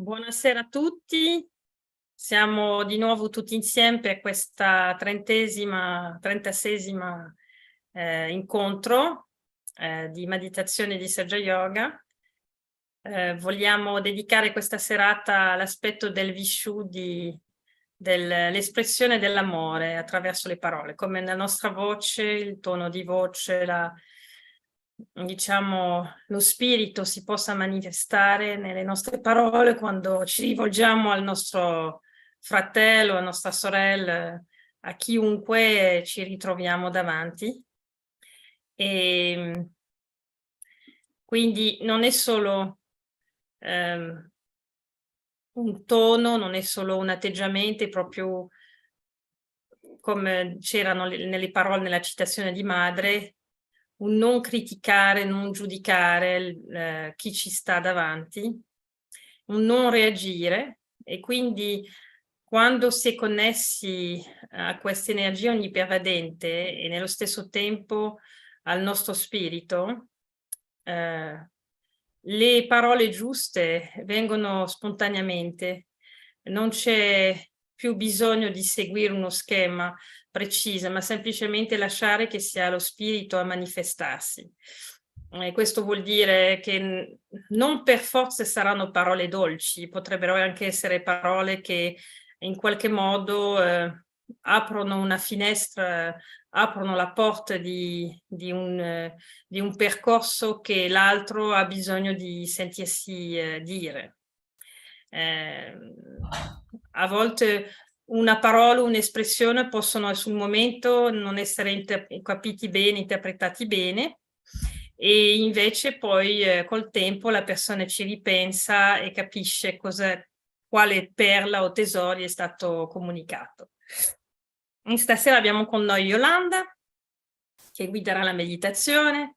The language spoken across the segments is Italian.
Buonasera a tutti, siamo di nuovo tutti insieme per questa trentasesima incontro di meditazione di Saggia Yoga. Vogliamo dedicare questa serata all'aspetto del vishu, dell'espressione dell'amore attraverso le parole, come nella nostra voce, il tono di voce, diciamo, lo spirito si possa manifestare nelle nostre parole quando ci rivolgiamo al nostro fratello, alla nostra sorella, a chiunque ci ritroviamo davanti. E quindi non è solo un tono, non è solo un atteggiamento, è proprio come c'erano nelle parole nella citazione di madre, un non criticare, non giudicare chi ci sta davanti, un non reagire, e quindi quando si è connessi a questa energia onnipervadente e nello stesso tempo al nostro spirito, le parole giuste vengono spontaneamente, non c'è più bisogno di seguire uno schema preciso, ma semplicemente lasciare che sia lo spirito a manifestarsi. Questo vuol dire che non per forza saranno parole dolci, potrebbero anche essere parole che in qualche modo aprono una finestra, aprono la porta di un percorso che l'altro ha bisogno di sentirsi dire. A volte una parola, un'espressione possono sul momento non essere capiti bene, interpretati bene, e invece poi col tempo la persona ci ripensa e capisce quale perla o tesori è stato comunicato. Stasera abbiamo con noi Yolanda, che guiderà la meditazione,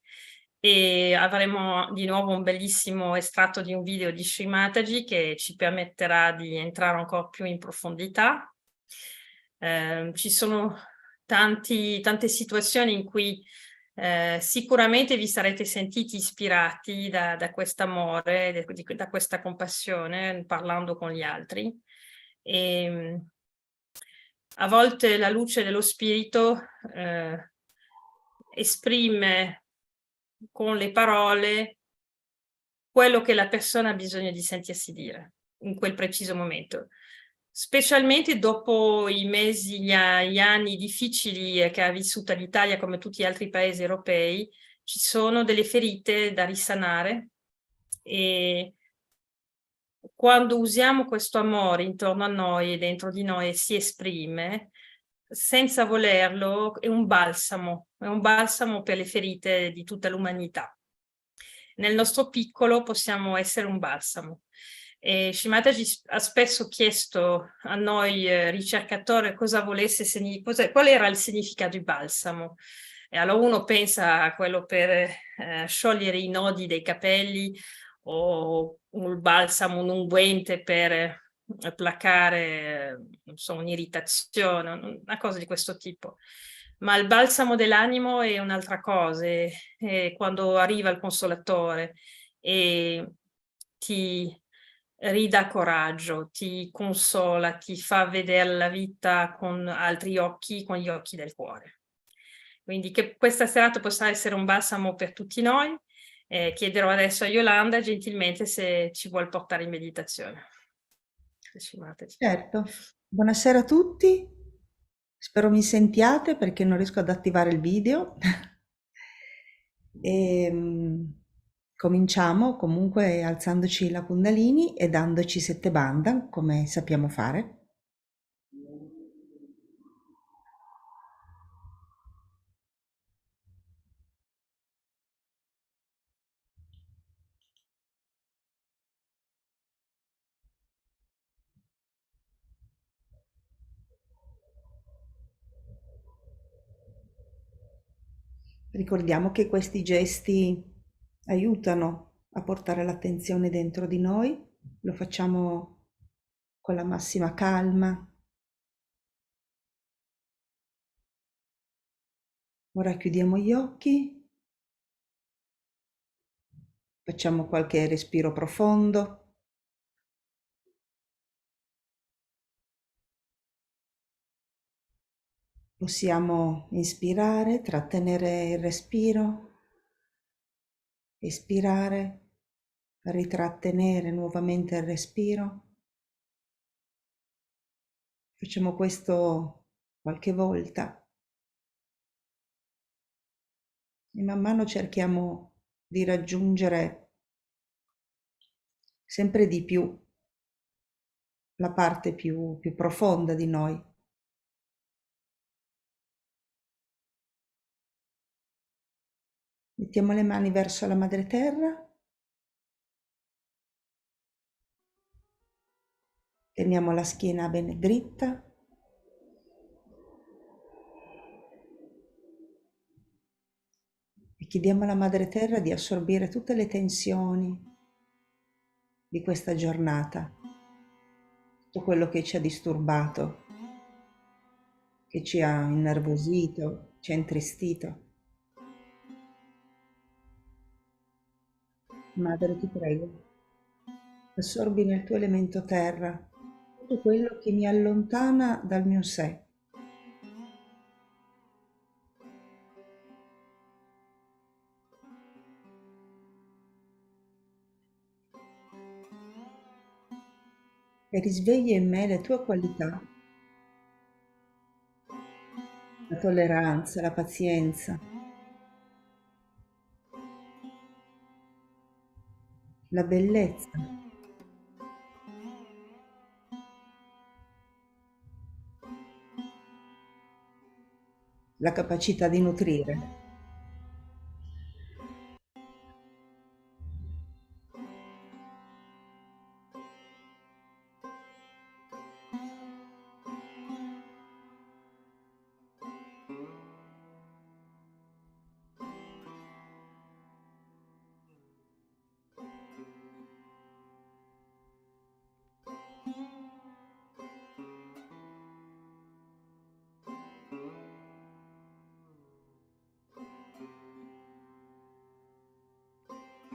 e avremo di nuovo un bellissimo estratto di un video di Shri Mataji che ci permetterà di entrare ancora più in profondità. Ci sono tante situazioni in cui sicuramente vi sarete sentiti ispirati da quest'amore, da questa compassione, parlando con gli altri. E a volte la luce dello spirito esprime con le parole quello che la persona ha bisogno di sentirsi dire in quel preciso momento, specialmente dopo i mesi, gli anni difficili che ha vissuto l'Italia come tutti gli altri paesi europei. Ci sono delle ferite da risanare, e quando usiamo questo amore intorno a noi e dentro di noi e si esprime, senza volerlo, è un balsamo per le ferite di tutta l'umanità. Nel nostro piccolo possiamo essere un balsamo. E Shri Mataji ha spesso chiesto a noi ricercatori qual era il significato di balsamo. E allora uno pensa a quello per sciogliere i nodi dei capelli, o un balsamo, un unguente per placare, non so, un'irritazione, una cosa di questo tipo. Ma il balsamo dell'animo è un'altra cosa, è quando arriva il consolatore e ti ridà coraggio, ti consola, ti fa vedere la vita con altri occhi, con gli occhi del cuore. Quindi che questa serata possa essere un balsamo per tutti noi. Chiederò adesso a Yolanda gentilmente se ci vuol portare in meditazione. Certo, buonasera a tutti, spero mi sentiate perché non riesco ad attivare il video. E, cominciamo comunque alzandoci la Kundalini e dandoci 7 bandha come sappiamo fare. Ricordiamo che questi gesti aiutano a portare l'attenzione dentro di noi, lo facciamo con la massima calma. Ora chiudiamo gli occhi, facciamo qualche respiro profondo Possiamo inspirare, trattenere il respiro, espirare, ritrattenere nuovamente il respiro. Facciamo questo qualche volta e man mano cerchiamo di raggiungere sempre di più la parte più profonda di noi. Mettiamo le mani verso la madre terra, teniamo la schiena bene dritta e chiediamo alla madre terra di assorbire tutte le tensioni di questa giornata, tutto quello che ci ha disturbato, che ci ha innervosito, ci ha intristito. Madre, ti prego, assorbi nel tuo elemento terra tutto quello che mi allontana dal mio sé. E risveglia in me le tue qualità, la tolleranza, la pazienza, la bellezza, la capacità di nutrire.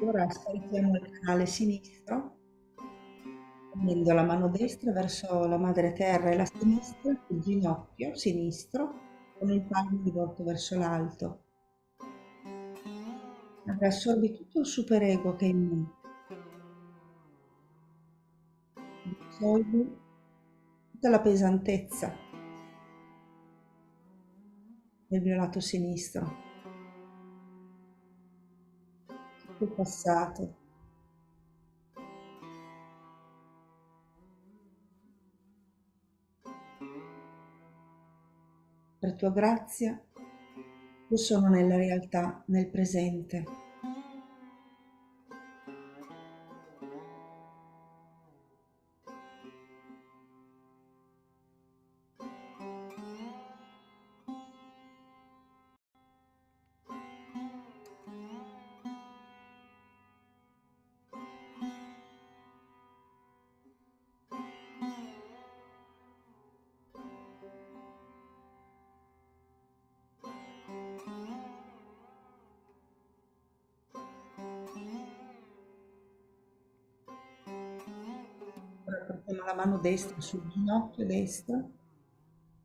Ora scarichiamo il canale sinistro, prendendo la mano destra verso la madre terra e la sinistra, il ginocchio sinistro, con il palmo rivolto verso l'alto. Ora assorbi tutto il superego che è in me, assorbi tutta la pesantezza del mio lato sinistro, tutto il passato. Per tua grazia, io sono nella realtà, nel presente. Ora portiamo la mano destra sul ginocchio destro,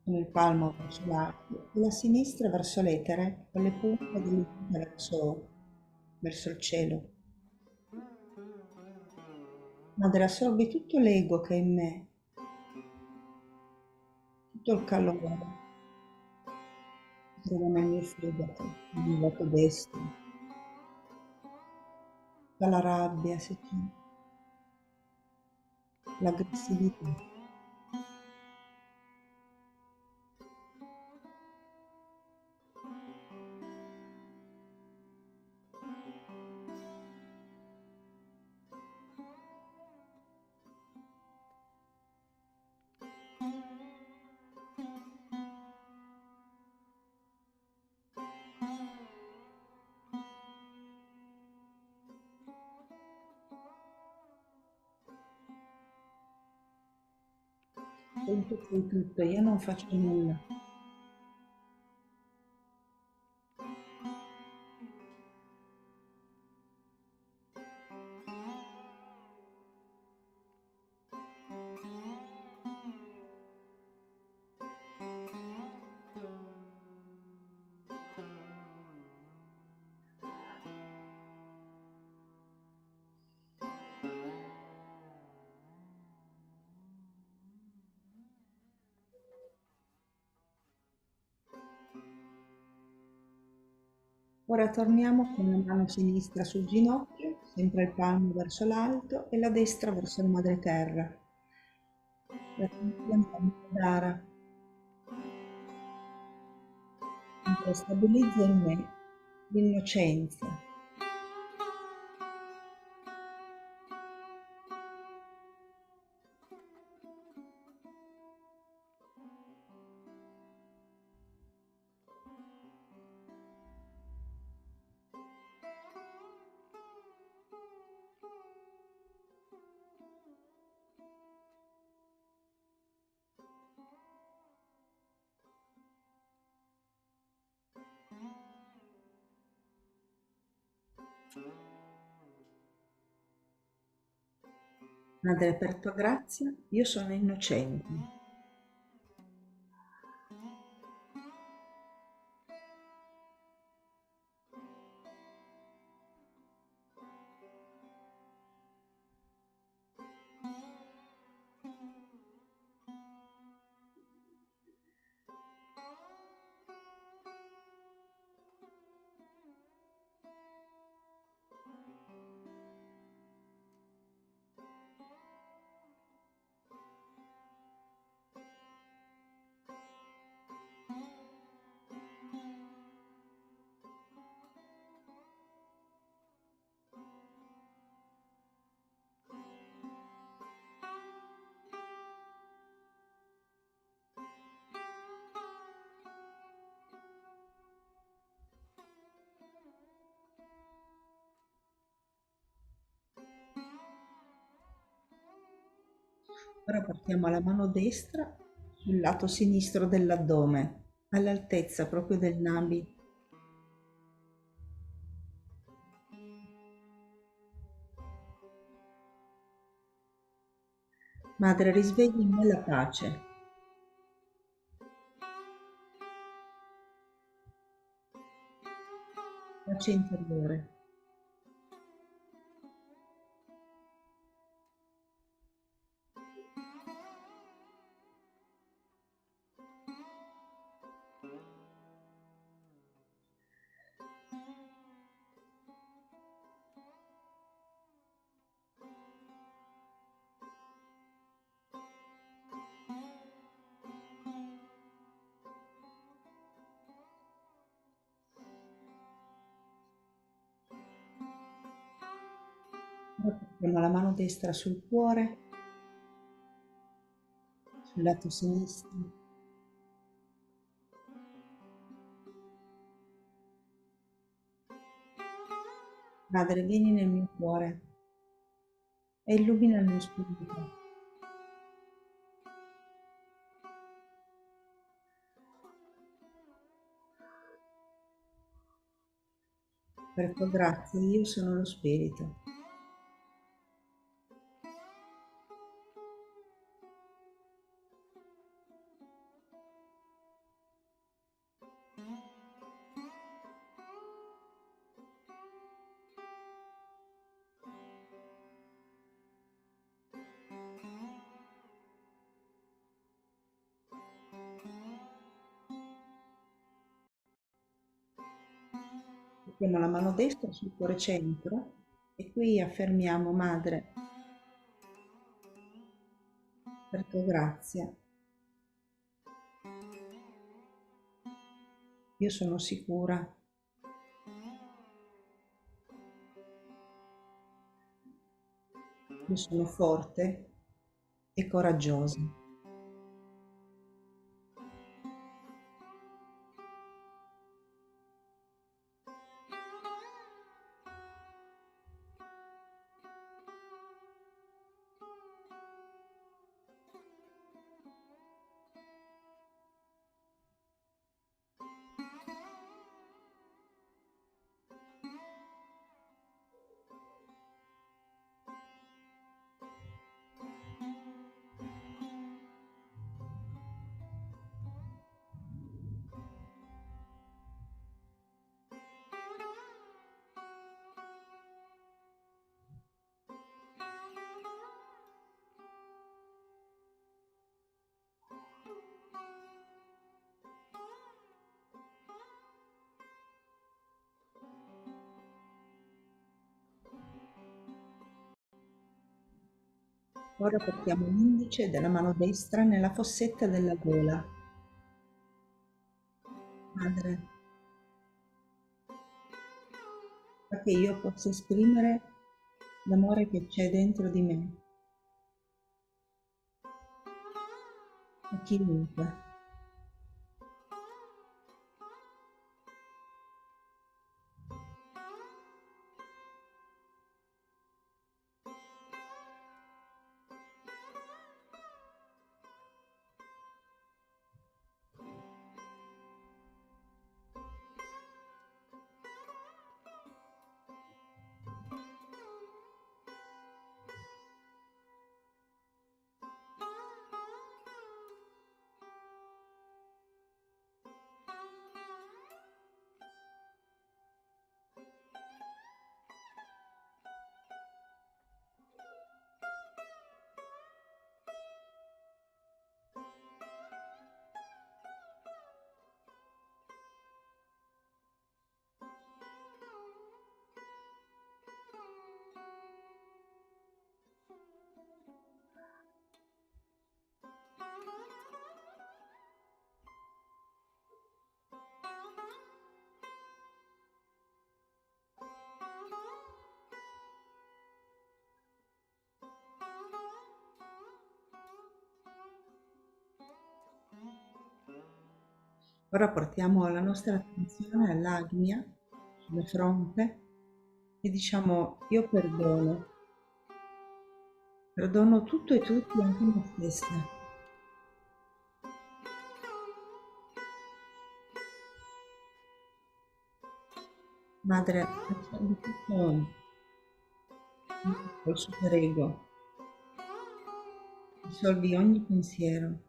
con il palmo verso l'alto, e la sinistra verso l'etere, con le punte delle dita verso il cielo. Madre, assorbi tutto l'ego che è in me, tutto il calore che trova nel mio fegato, nel mio lato destro, dalla rabbia, se c'è, l'aggressività. Sento poi tutto, io non faccio nulla. Ora torniamo con la mano sinistra sul ginocchio, sempre il palmo verso l'alto e la destra verso la madre terra. La Dara, mentre stabilizza in me l'innocenza. Madre, per tua grazia, io sono innocente. Ora portiamo la mano destra sul lato sinistro dell'addome, all'altezza proprio del nabi. Madre, risvegli in me la pace. Pace interiore. Ora portiamo la mano destra sul cuore, sul lato sinistro. Madre, vieni nel mio cuore e illumina il mio spirito. Per tua grazia io sono lo spirito. Mettiamo la mano destra sul cuore centro e qui affermiamo, Madre, per tua grazia, io sono sicura. Io sono forte e coraggiosa. Ora portiamo l'indice della mano destra nella fossetta della gola. Madre, perché io possa esprimere l'amore che c'è dentro di me, a chiunque. Ora portiamo la nostra attenzione all'aglia, sulla fronte, e diciamo io perdono tutto e tutti, anche me stessa. Madre, assorbi tutto il superego, assorbi ogni pensiero.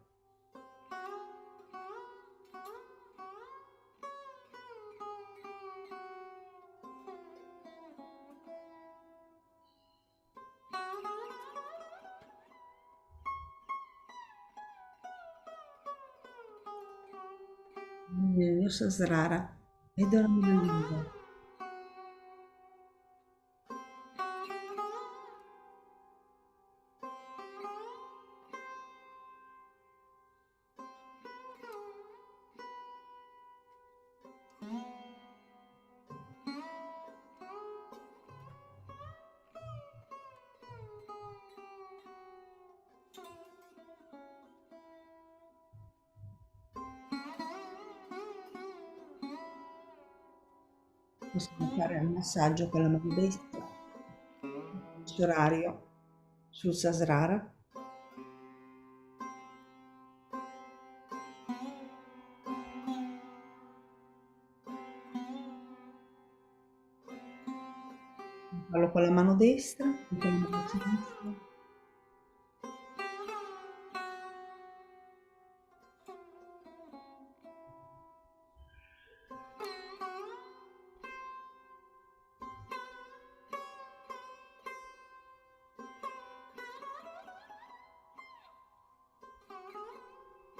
Nostra srara, e dormi lungo. Possiamo fare un massaggio con la mano destra, orario sul Sasrara. Fallo con la mano destra e con la mano sinistra.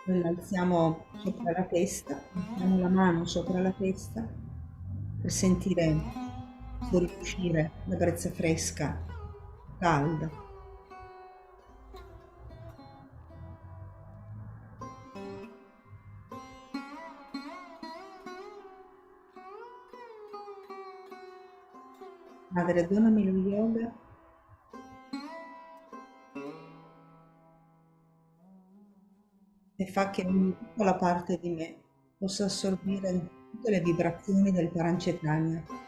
Poi alziamo sopra la testa, mettiamo la mano sopra la testa per sentire fuoriuscire la brezza fresca, calda. Madre, donami lo yoga e fa che ogni piccola parte di me possa assorbire tutte le vibrazioni del Parancetania.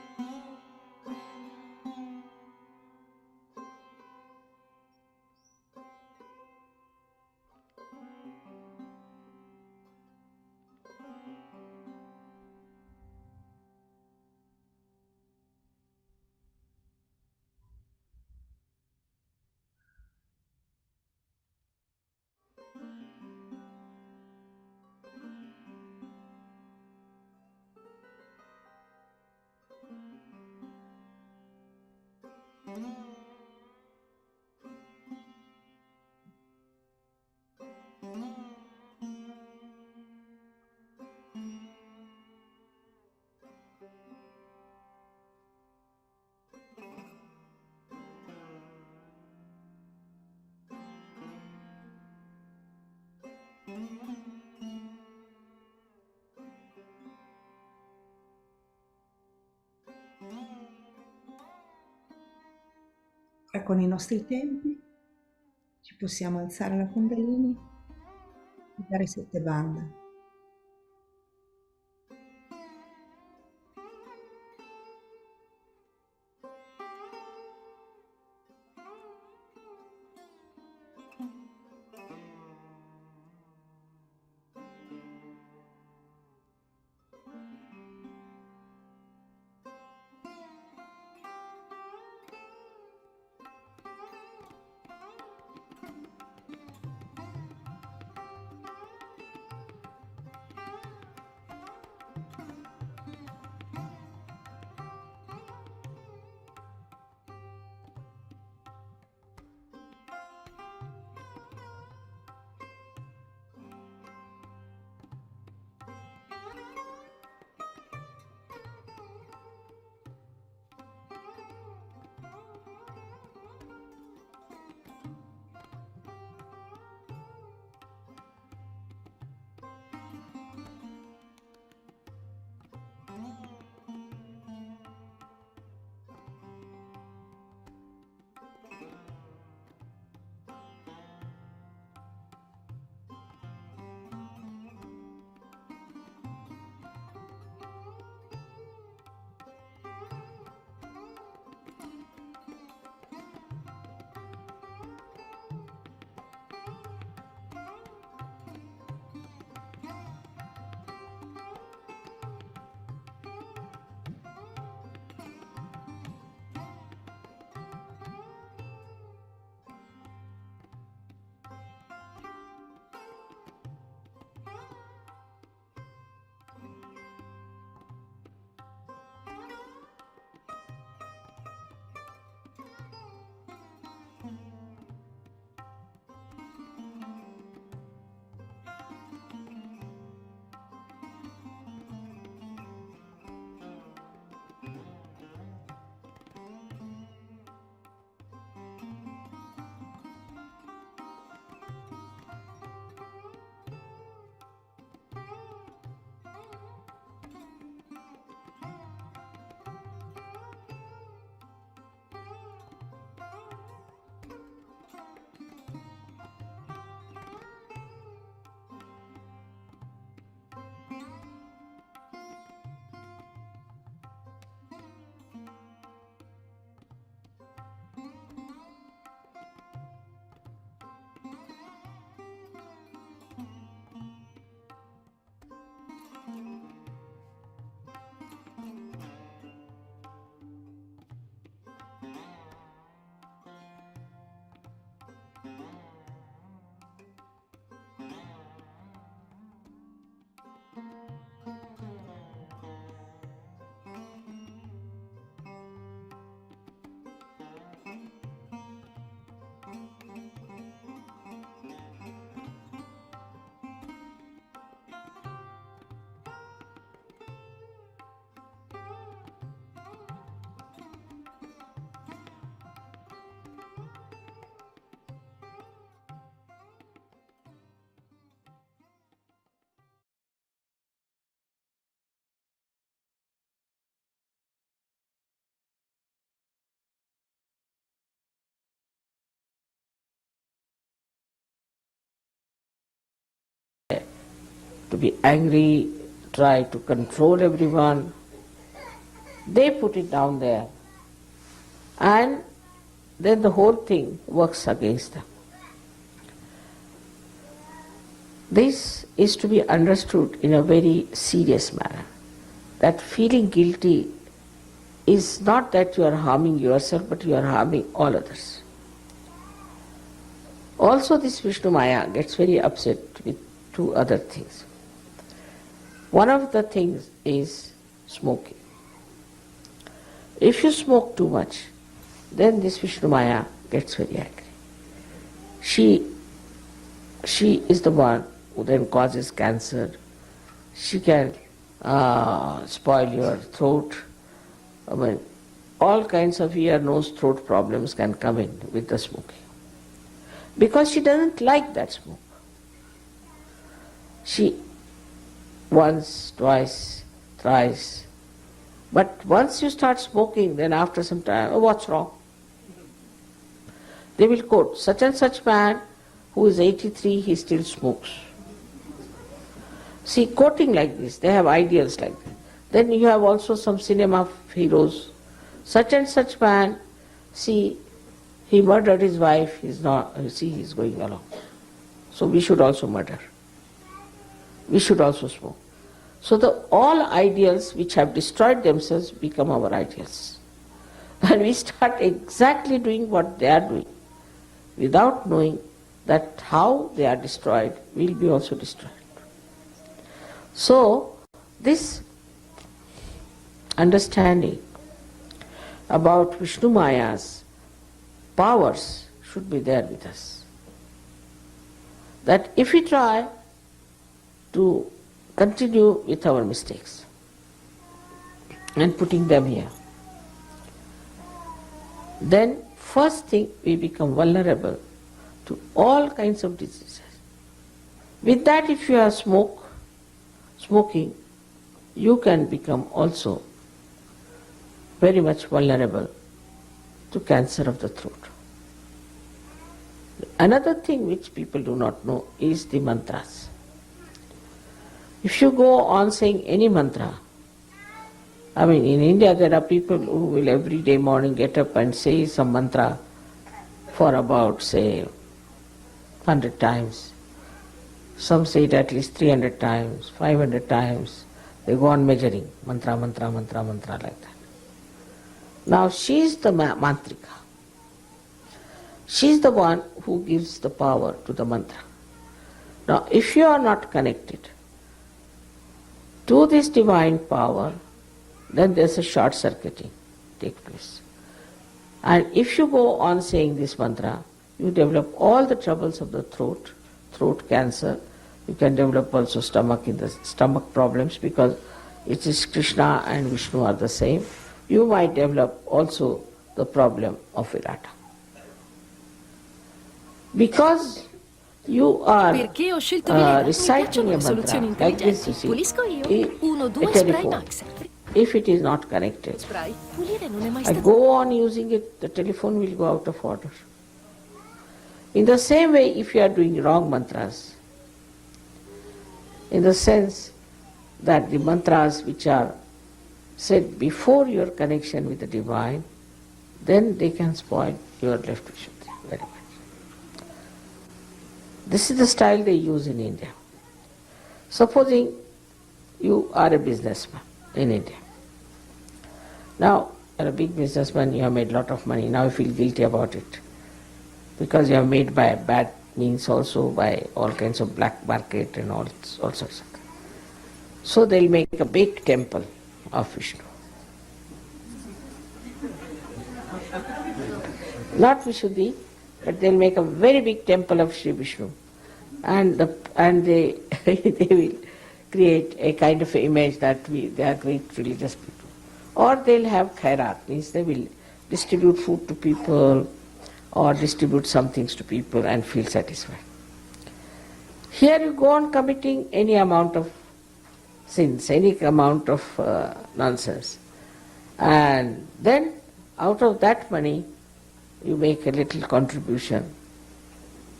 E con i nostri tempi ci possiamo alzare la Kundalini e dare 7 bande. To be angry, try to control everyone. They put it down there, and then the whole thing works against them. This is to be understood in a very serious manner, that feeling guilty is not that you are harming yourself, but you are harming all others. Also, this Vishnu Maya gets very upset with two other things. One of the things is smoking. If you smoke too much, then this Vishnu Maya gets very angry. She is the one who then causes cancer. She can spoil your throat. I mean, all kinds of ear, nose, throat problems can come in with the smoking. Because she doesn't like that smoke. She once, twice, thrice. But once you start smoking, then after some time, oh, what's wrong? They will quote, such and such man who is 83, he still smokes. See, quoting like this, they have ideals like that. Then you have also some cinema heroes. Such and such man, see, he murdered his wife, he's going along. So we should also murder. We should also smoke. So all ideals which have destroyed themselves become our ideals. And we start exactly doing what they are doing, without knowing that how they are destroyed will be also destroyed. So this understanding about Vishnu Maya's powers should be there with us. That if we try to continue with our mistakes and putting them here, then first thing we become vulnerable to all kinds of diseases. With that, if you are smoking, you can become also very much vulnerable to cancer of the throat. Another thing which people do not know is the mantras. If you go on saying any mantra, I mean, in India there are people who will every day morning get up and say some mantra for about, say, 100 times. Some say it at least 300 times, 500 times. They go on measuring, mantra, mantra, mantra, mantra, like that. Now she is the mantrika. She is the one who gives the power to the mantra. Now if you are not connected to this divine power, then there's a short circuiting take place. And if you go on saying this mantra, you develop all the troubles of the throat cancer. You can develop also stomach problems, because it is Krishna and Vishnu are the same. You might develop also the problem of Virata. Because you are reciting a mantra like this, you see, a telephone, if it is not connected, I go on using it, the telephone will go out of order. In the same way, if you are doing wrong mantras, in the sense that the mantras which are said before your connection with the divine, then they can spoil your left Vishuddhi very much. This is the style they use in India. Supposing you are a businessman in India. Now, you are a big businessman, you have made a lot of money, now you feel guilty about it. Because you have made by bad means also, by all kinds of black market and all sorts of things. So they'll make a big temple of Vishnu. Not Vishuddhi, but they'll make a very big temple of Sri Vishnu. And they they will create a kind of image that they are great religious people. Or they'll have khairat, means they will distribute food to people or distribute some things to people and feel satisfied. Here you go on committing any amount of sins, any amount of nonsense. And then out of that money you make a little contribution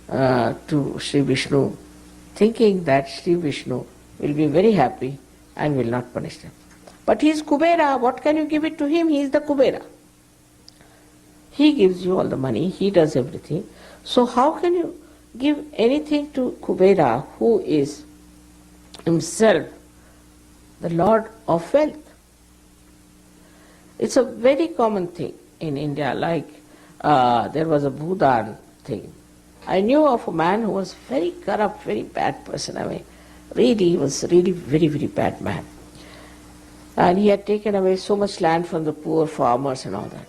to Sri Vishnu, thinking that Sri Vishnu will be very happy and will not punish them. But he is Kubera, what can you give it to him? He is the Kubera. He gives you all the money, he does everything. So how can you give anything to Kubera, who is himself the Lord of wealth? It's a very common thing in India, like there was a Bhudan thing. I knew of a man who was very corrupt, very bad person. I mean, really, he was really very, very bad man. And he had taken away so much land from the poor farmers and all that.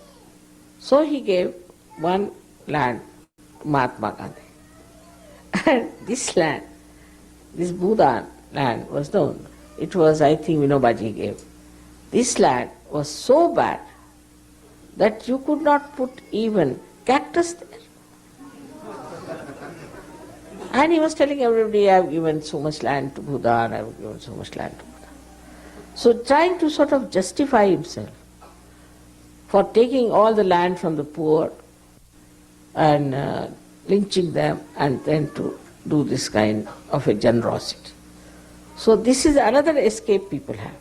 So he gave one land to Mahatma Gandhi. And this land, this Bhudan land was known. It was, I think, Vinobaji gave. This land was so bad that you could not put even cactus there. And he was telling everybody, I have given so much land to Buddha, and I have given so much land to Buddha. So trying to sort of justify himself for taking all the land from the poor and lynching them, and then to do this kind of a generosity. So this is another escape people have.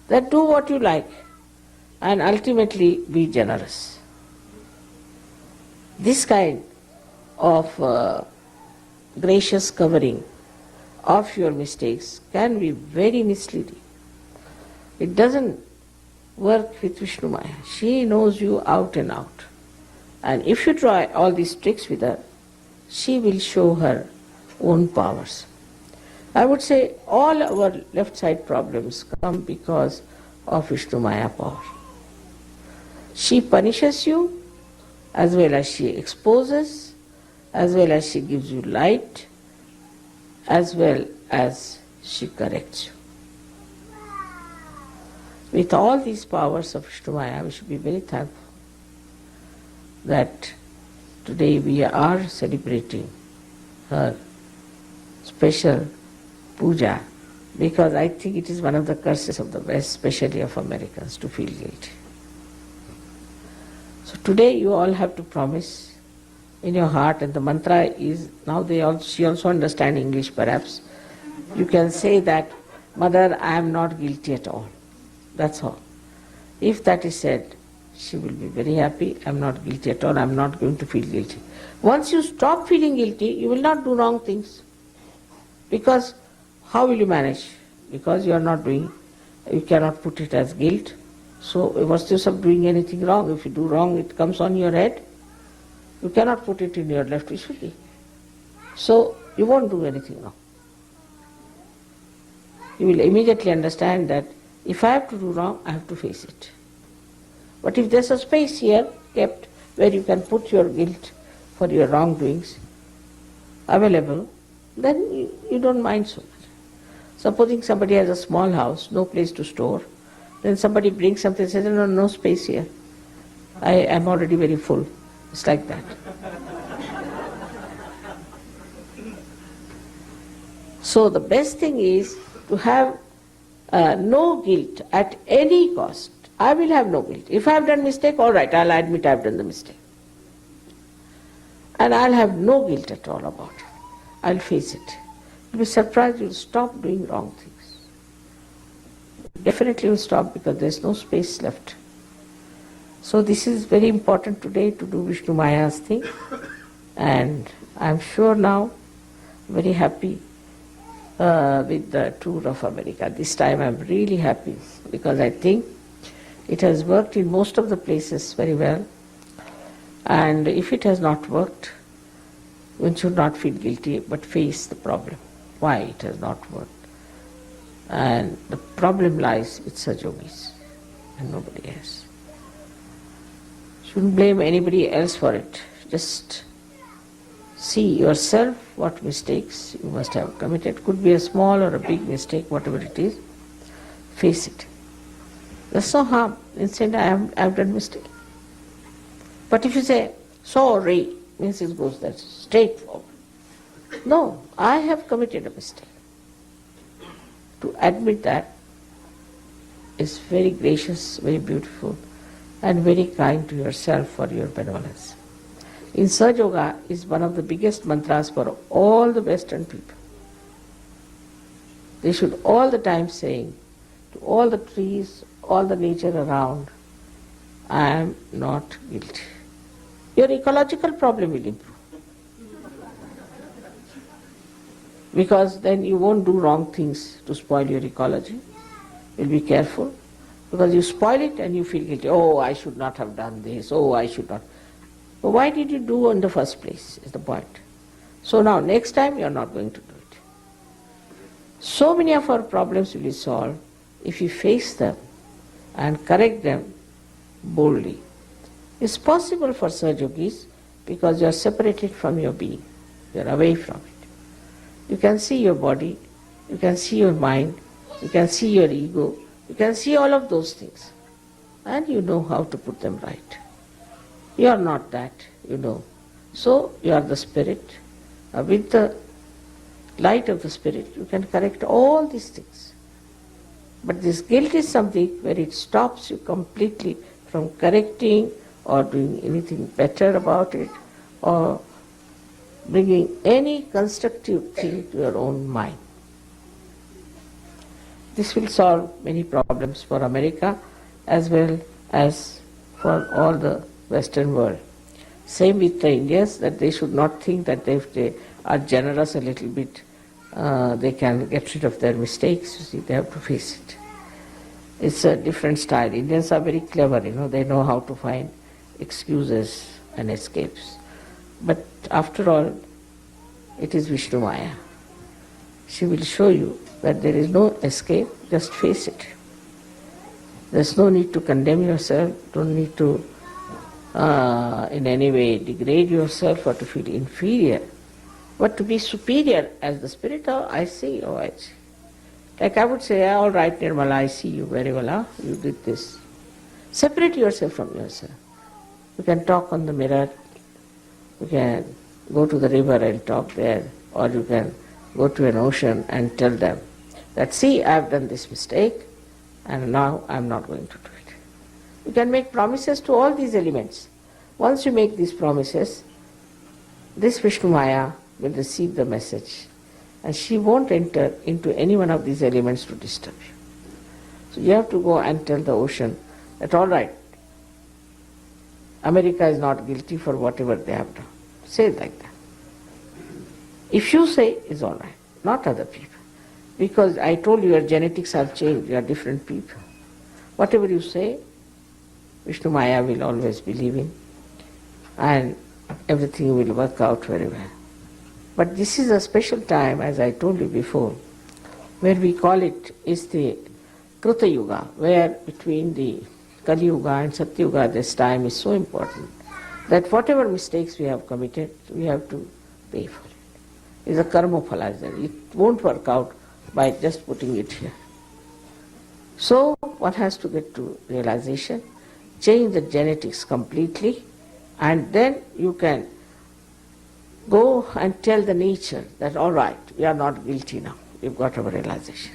That do what you like and ultimately be generous. This kind of gracious covering of your mistakes can be very misleading. It doesn't work with Vishnu Maya. She knows you out and out. And if you try all these tricks with her, she will show her own powers. I would say all our left side problems come because of Vishnu Maya power. She punishes you as well as she exposes, as well as she gives you light, as well as she corrects you. With all these powers of Vishnu Maya, we should be very thankful that today we are celebrating her special puja, because I think it is one of the curses of the West, especially of Americans, to feel guilty. So today you all have to promise in your heart, and the mantra is, now she also understands English perhaps, you can say that, Mother, I am not guilty at all. That's all. If that is said, she will be very happy. I am not guilty at all. I am not going to feel guilty. Once you stop feeling guilty, you will not do wrong things. Because how will you manage? Because you are not doing, you cannot put it as guilt. So what's the use of doing anything wrong? If you do wrong, it comes on your head. You cannot put it in your left visually. So you won't do anything wrong. You will immediately understand that if I have to do wrong, I have to face it. But if there's a space here kept where you can put your guilt for your wrongdoings available, then you don't mind so much. Supposing somebody has a small house, no place to store, then somebody brings something and says, no space here. I am already very full. It's like that. So the best thing is to have no guilt at any cost. I will have no guilt. If I have done mistake, all right, I'll admit I have done the mistake. And I'll have no guilt at all about it. I'll face it. You'll be surprised, you'll stop doing wrong things. Definitely you'll stop because there's no space left. So this is very important today to do Vishnu Maya's thing. And I'm sure now, very happy with the tour of America. This time I'm really happy because I think it has worked in most of the places very well. And if it has not worked, one should not feel guilty but face the problem. Why it has not worked. And the problem lies with such yogis and nobody else. Shouldn't blame anybody else for it. Just see yourself what mistakes you must have committed. Could be a small or a big mistake, whatever it is. Face it. There's no harm in saying I have done mistake. But if you say sorry, means it goes that straightforward. No, I have committed a mistake. To admit that is very gracious, very beautiful, and very kind to yourself for your benevolence. In Sahaja Yoga is one of the biggest mantras for all the Western people. They should all the time saying to all the trees, all the nature around, I am not guilty. Your ecological problem will improve. Because then you won't do wrong things to spoil your ecology. You'll be careful. Because you spoil it and you feel guilty. Oh, I should not have done this. Oh, I should not. But why did you do in the first place is the point. So now next time you are not going to do it. So many of our problems will be solved if you face them and correct them boldly. It's possible for Sahaja Yogis because you are separated from your being. You are away from it. You can see your body, you can see your mind, you can see your ego, you can see all of those things. And you know how to put them right. You are not that, you know. So you are the spirit with the light of the Spirit, you can correct all these things. But this guilt is something where it stops you completely from correcting or doing anything better about it or bringing any constructive thing to your own mind. This will solve many problems for America as well as for all the Western world. Same with the Indians, that they should not think that if they are generous a little bit, they can get rid of their mistakes. You see, they have to face it. It's a different style. Indians are very clever, they know how to find excuses and escapes. But after all, it is Vishnu Maya. She will show you that there is no escape, just face it. There's no need to condemn yourself, don't need to in any way degrade yourself or to feel inferior, but to be superior as the Spirit. Oh, I see, I see. Like I would say, yeah, all right, Nirmala, I see you very well, you did this. Separate yourself from yourself. You can talk on the mirror, you can go to the river and talk there, or you can go to an ocean and tell them that, see, I have done this mistake and now I am not going to do it. You can make promises to all these elements. Once you make these promises, this Vishnu Maya will receive the message and she won't enter into any one of these elements to disturb you. So you have to go and tell the ocean that, all right, America is not guilty for whatever they have done. Say it like that. If you say, it's all right, not other people. Because I told you your genetics have changed, you are different people. Whatever you say, Vishnu Maya will always believe in, and everything will work out very well. But this is a special time, as I told you before, where we call it is the Kruta Yuga, where between the Kali Yuga and Satya Yuga, this time is so important that whatever mistakes we have committed, we have to pay for it. It's a karma phala. It won't work out by just putting it here. So one has to get to realization, change the genetics completely, and then you can go and tell the nature that, all right, we are not guilty now. We've got our realization.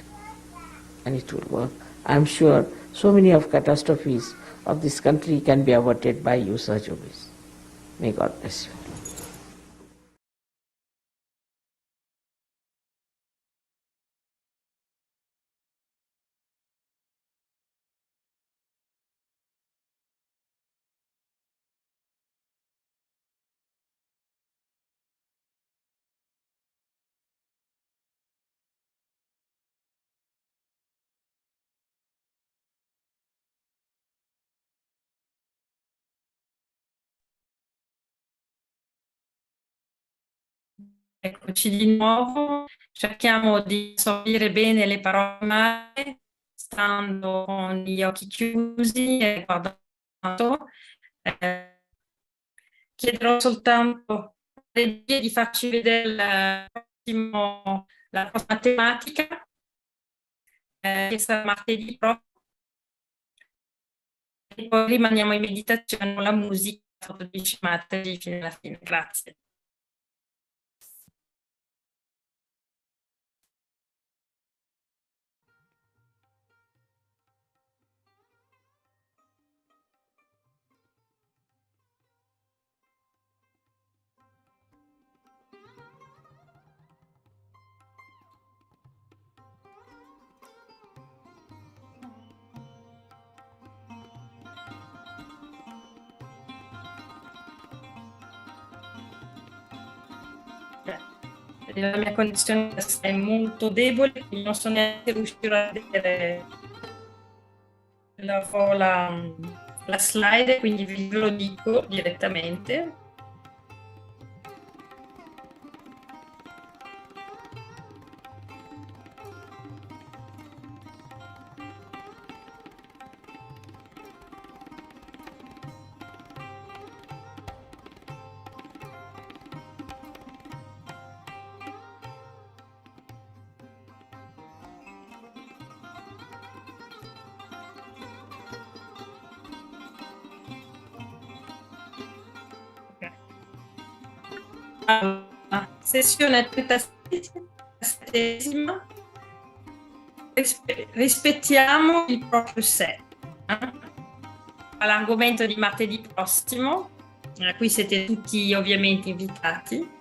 And it will work. I'm sure so many of catastrophes of this country can be averted by you, Sahajogis. May God bless you. Eccoci di nuovo, cerchiamo di assorbire bene le parole, stando con gli occhi chiusi e guardando. Chiederò soltanto alla regia di farci vedere la prossima tematica, che sarà martedì prossimo, e poi rimaniamo in meditazione con la musica sotto di Shri Mataji fino alla fine. Grazie. La mia condizione è molto debole, quindi non so neanche riuscire a vedere la slide, quindi ve lo dico direttamente. Sessione 37esima. Rispettiamo il proprio sé. All'argomento di martedì prossimo, a cui siete tutti ovviamente invitati.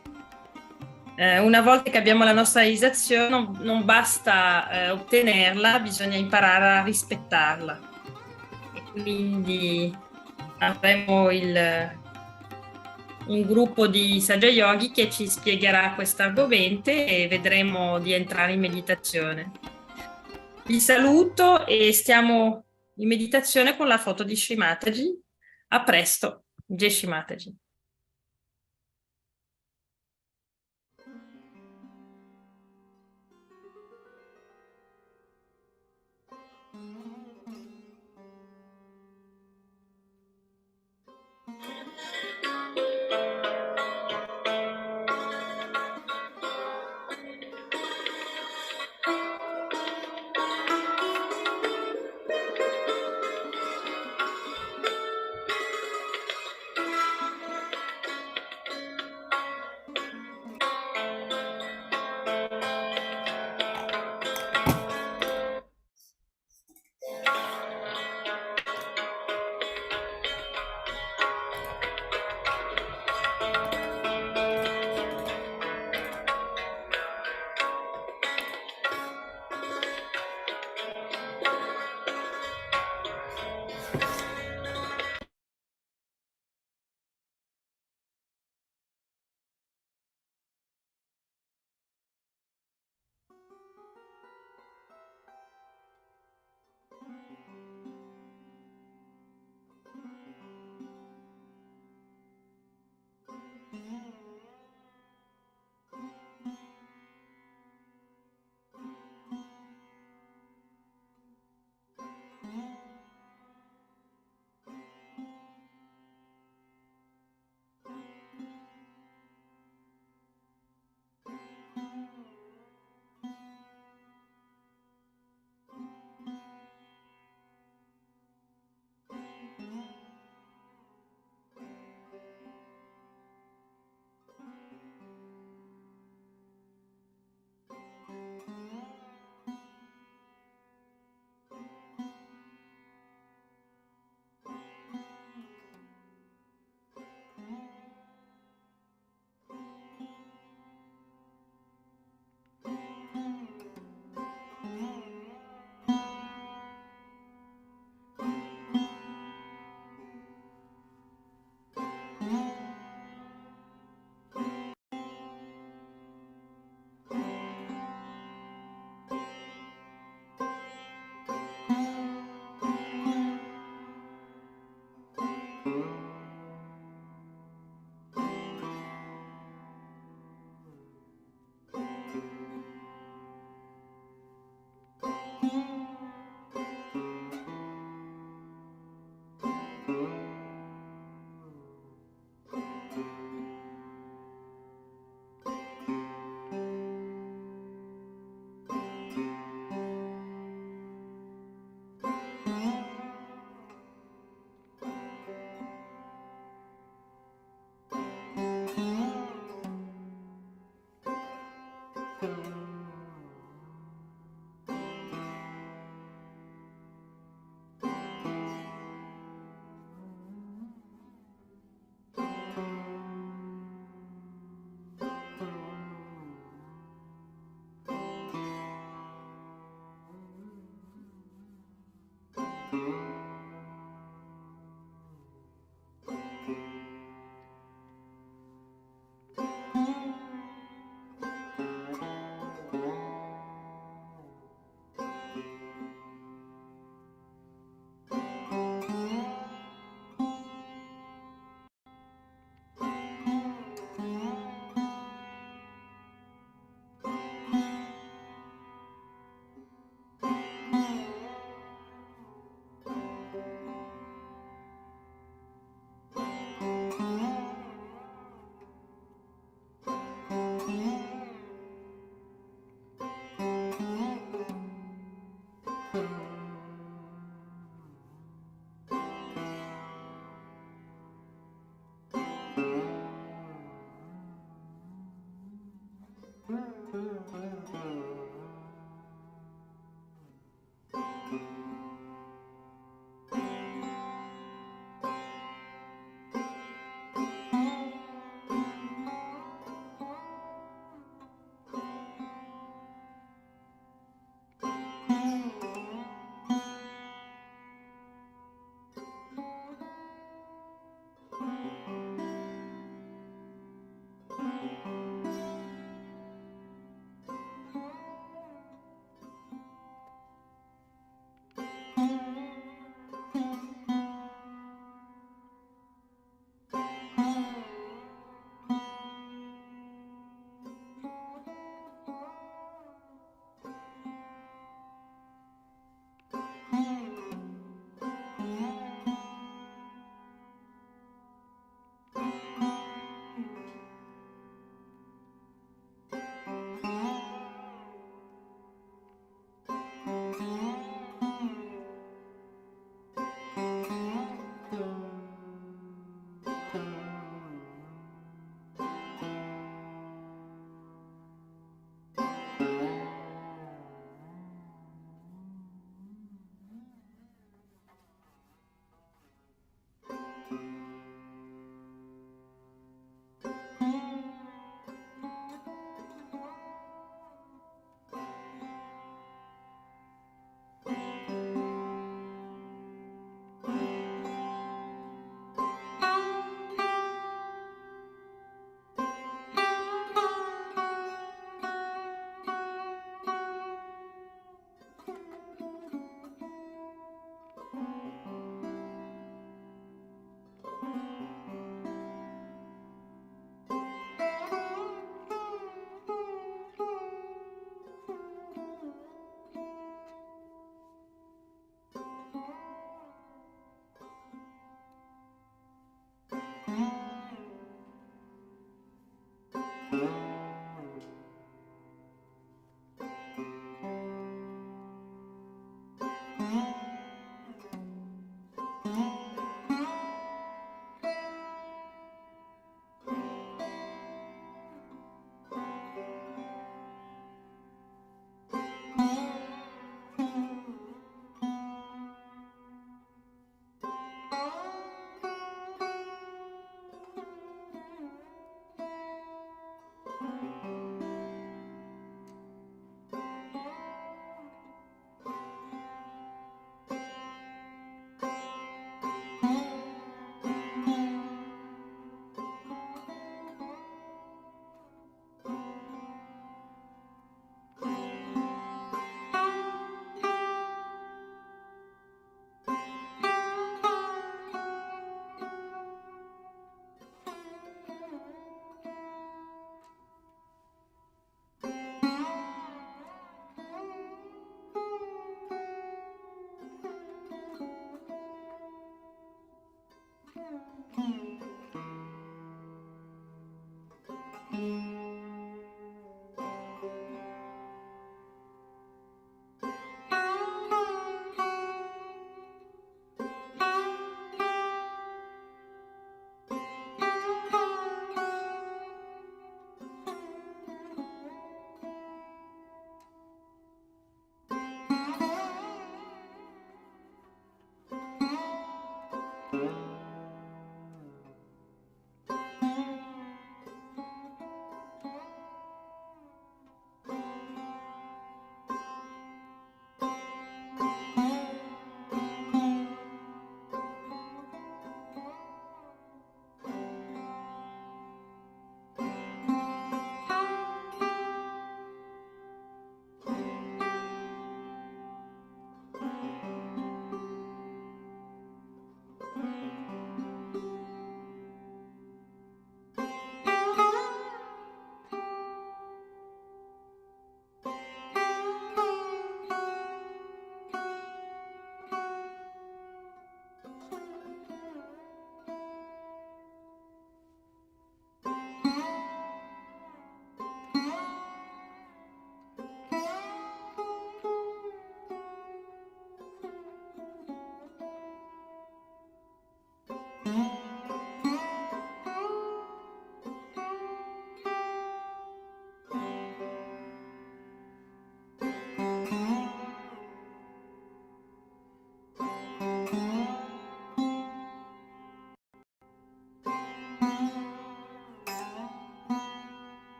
Una volta che abbiamo la nostra realizzazione non basta ottenerla, bisogna imparare a rispettarla. E quindi avremo un gruppo di Saggia Yogi che ci spiegherà questo argomento e vedremo di entrare in meditazione. Vi saluto e stiamo in meditazione con la foto di Shri Mataji. A presto, Jai Shri Mataji.